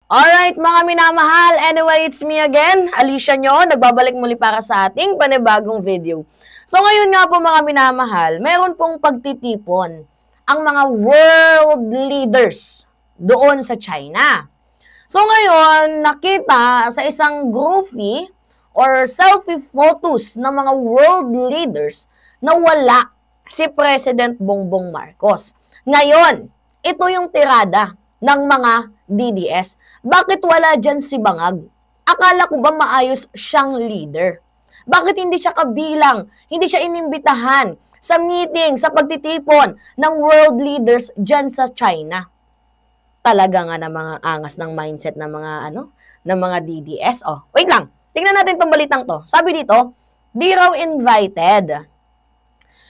Alright mga minamahal, anyway, it's me again, Alicia nyo, nagbabalik muli para sa ating panibagong video. So ngayon nga po mga minamahal, meron pong pagtitipon ang mga world leaders doon sa China. So ngayon, nakita sa isang groupie or selfie photos ng mga world leaders na wala si President Bongbong Marcos. Ngayon, ito yung tirada ng mga DDS. Bakit wala dyan si Bangag? Akala ko ba maayos siyang leader? Bakit hindi siya kabilang? Hindi siya inimbitahan sa meeting, sa pagtitipon ng world leaders dyan sa China? Talaga nga na mga angas ng mindset ng mga ng mga DDS. Oh, wait lang. Tingnan natin tong balitang to. Sabi dito, di raw invited.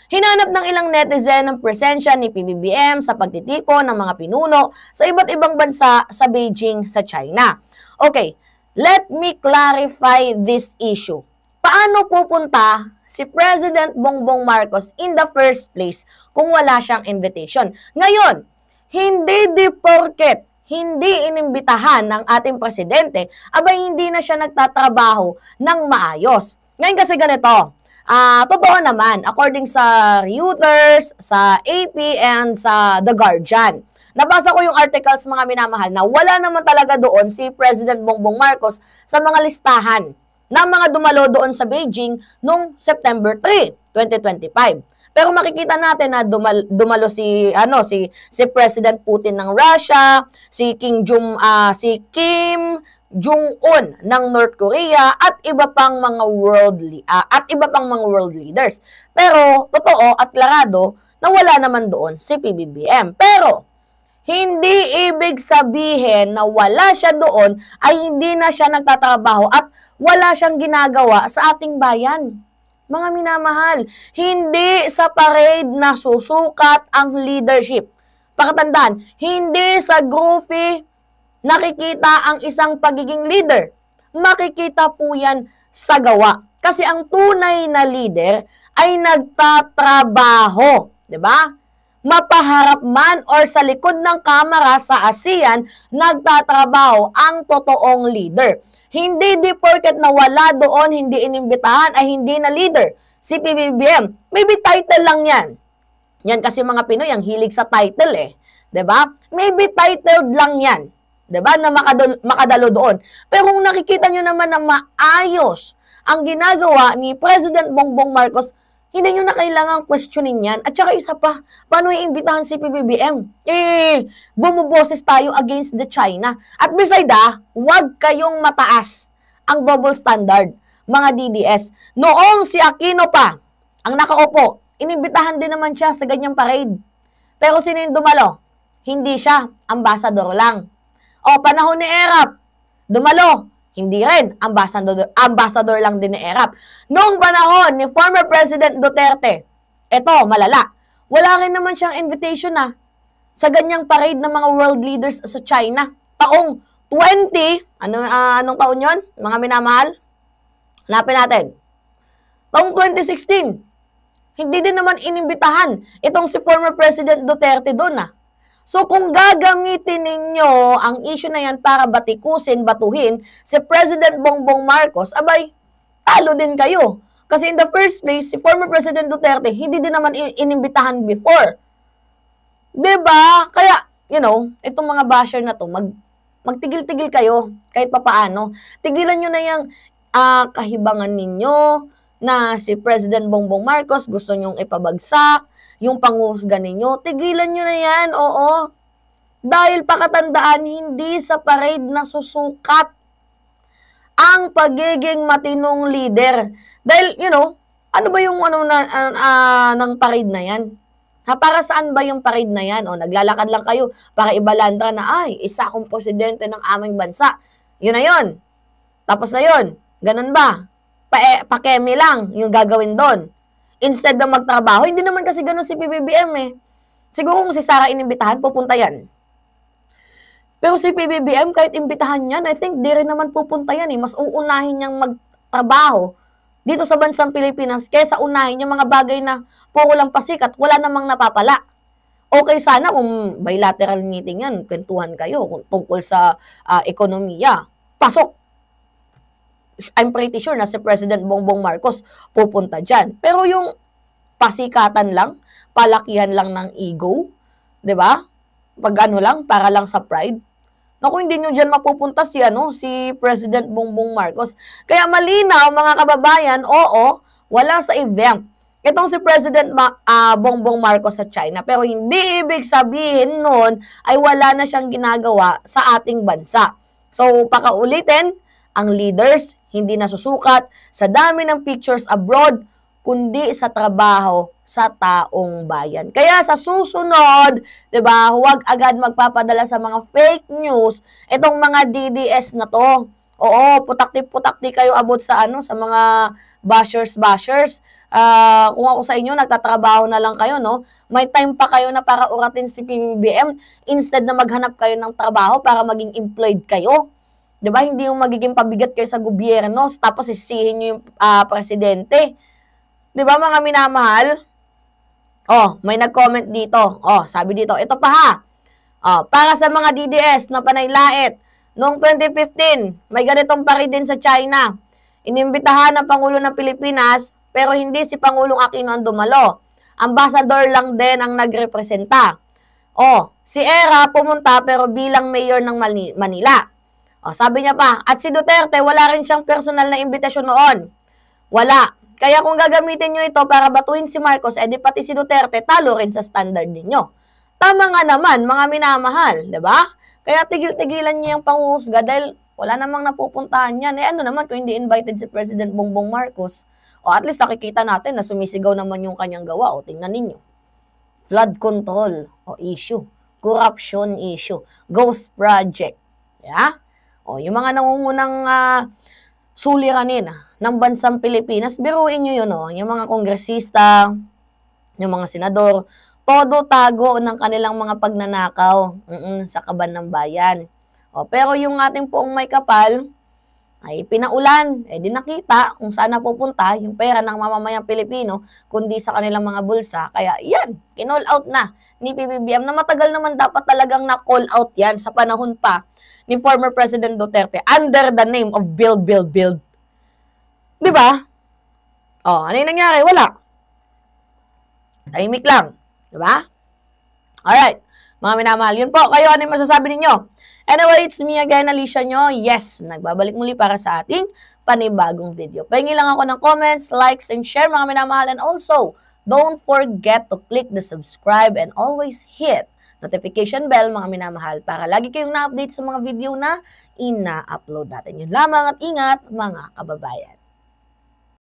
Hinanap ng ilang netizen ang presensya ni PBBM sa pagtitipon ng mga pinuno sa iba't ibang bansa sa Beijing sa China. Okay, let me clarify this issue. Paano pupunta si President Bongbong Marcos in the first place kung wala siyang invitation? Ngayon, hindi di porket hindi inimbitahan ng ating presidente, abay hindi na siya nagtatrabaho ng maayos. Ngayon kasi ganito, totoo naman, according sa Reuters, sa AP, and sa The Guardian. Nabasa ko yung articles mga minamahal na wala naman talaga doon si President Bongbong Marcos sa mga listahan ng mga dumalo doon sa Beijing noong September 3, 2025. Pero makikita natin na dumalo si President Putin ng Russia, si Kim Jong-un ng North Korea at iba pang mga world leaders. Pero totoo at klarado na wala naman doon si PBBM. Pero hindi ibig sabihin na wala siya doon ay hindi na siya nagtatrabaho at wala siyang ginagawa sa ating bayan. Mga minamahal, hindi sa parade na susukat ang leadership. Pakatandaan, hindi sa groupie nakikita ang isang pagiging leader. Makikita po yan sa gawa. Kasi ang tunay na leader ay nagtatrabaho. Diba? Mapaharap man or sa likod ng kamera sa ASEAN, nagtatrabaho ang totoong leader. Hindi di porket na wala doon, hindi inimbitahan, ay hindi na leader. Si PBBM, maybe title lang yan. Yan kasi mga Pinoy, ang hilig sa title eh. 'Di ba? Maybe titled lang yan. 'Di ba? Na makadalo doon. Pero kung nakikita nyo naman na maayos ang ginagawa ni President Bongbong Marcos, hindi nyo na kailangang questionin yan. At saka isa pa, paano iimbitahan si PBBM? Bumuboses tayo against the China. At beside huwag kayong mataas ang double standard, mga DDS. Noong si Aquino pa, ang nakaupo, inimbitahan din naman siya sa ganyang parade. Pero sino yung dumalo? Hindi siya, ambassador lang. O, panahon ni Erap, dumalo. Hindi rin, ambassador lang din ni Erap. Noong panahon ni former President Duterte, eto, malala, wala rin naman siyang invitation sa ganyang parade ng mga world leaders sa China. Taong 20, anong taon yon, mga minamahal? Hanapin natin. Taong 2016, hindi din naman inimbitahan itong si former President Duterte doon So kung gagamitin ninyo ang issue na yan para batuhin si President Bongbong Marcos, abay, talo din kayo. Kasi in the first place, si former President Duterte, hindi din naman inimbitahan before. Diba? Kaya, itong mga basher na to, magtigil-tigil kayo kahit papaano. Tigilan nyo na yung kahibangan ninyo na si President Bongbong Marcos gusto nyong ipabagsak, yung panghusga ninyo, tigilan nyo na yan, oo. Dahil pakatandaan, hindi sa parade na susukat ang pagiging matinong leader. Dahil, ano ba yung ng parade na yan? Para saan ba yung parade na yan? O, naglalakad lang kayo para ibalandra na, ay, isa akong presidente ng aming bansa. Yun na yun. Tapos na yun. Ganun ba? Pakemi lang yung gagawin doon. Instead na magtrabaho, hindi naman kasi gano'n si PBBM Siguro kung si Sara inimbitahan, pupunta yan. Pero si PBBM, kahit imbitahan yan, I think di rin naman pupunta yan Mas uunahin niyang magtrabaho dito sa bansang Pilipinas kaysa unahin yung mga bagay na puro lang pasikat, wala namang napapala. Okay sana kung bilateral meeting yan, kwentuhan kayo tungkol sa ekonomiya. Pasok. I'm pretty sure na si President Bongbong Marcos pupunta dyan. Pero yung pasikatan lang, palakihan lang ng ego, 'di ba? Pag ano lang, para lang sa pride. Naku, hindi nyo dyan mapupunta si President Bongbong Marcos. Kaya malinaw, mga kababayan, oo, wala sa event itong si President Bongbong Marcos sa China. Pero hindi ibig sabihin nun ay wala na siyang ginagawa sa ating bansa. So, pakaulitin, ang leaders hindi nasusukat sa dami ng pictures abroad, kundi sa trabaho sa taong bayan. Kaya sa susunod, 'di ba, huwag agad magpapadala sa mga fake news itong mga DDS na 'to. Oo, putakti-putakti kayo about sa sa mga bashers. Kung ako sa inyo, nagtatrabaho na lang kayo, no? May time pa kayo na para uratin si PBBM instead na maghanap kayo ng trabaho para maging employed kayo. 'Di ba? Hindi yung magiging pabigat kayo sa gobyerno tapos sisihin niyo yung presidente. 'Di ba, mga minamahal? Oh, may nag-comment dito. Oh, sabi dito, ito pa ha. Oh, para sa mga DDS na panaylait, noong 2015, may ganitong pari din sa China. Inimbitahan ng Pangulo ng Pilipinas, pero hindi si Pangulong Aquino ang dumalo. Ambassador lang din ang nagrepresenta. Oh, si Era pumunta pero bilang mayor ng Manila. Oh, sabi niya pa, at si Duterte, wala rin siyang personal na imbitasyon noon. Wala. Kaya kung gagamitin nyo ito para batuin si Marcos, edi pati si Duterte, talo rin sa standard ninyo. Tama nga naman, mga minamahal, di ba? Kaya tigil-tigilan niyo yung panghusga dahil wala namang napupuntahan yan. Eh ano naman kung hindi invited si President Bongbong Marcos? O at least nakikita natin na sumisigaw naman yung kanyang gawa. O tingnan ninyo. Flood control o issue. Corruption issue. Ghost project. Yeah? O yung mga nangungunang suliranin ng bansang Pilipinas, biruin nyo yun, yung mga kongresista, yung mga senador, todo tago ng kanilang mga pagnanakaw sa kaban ng bayan. Pero yung ating poong may kapal, ay pinaulan, di nakita kung saan napupunta yung pera ng mamamayang Pilipino, kundi sa kanilang mga bulsa. Kaya yan, kinall out na ni PBBM na matagal naman dapat talagang na-call out yan sa panahon pa ni former President Duterte under the name of Build. Di ba? Ano yung nangyari? Wala. Tahimik lang. Di ba? Alright. Mga minamahal, yun po. Kayo, ano yung masasabi ninyo? Anyway, it's me again, Alicia nyo. Yes, nagbabalik muli para sa ating panibagong video. Pahingi lang ako ng comments, likes, and share, mga minamahal. And also, don't forget to click the subscribe and always hit notification bell, mga minamahal, para lagi kayong na-update sa mga video na ina-upload natin. Yun lamang at ingat, mga kababayan.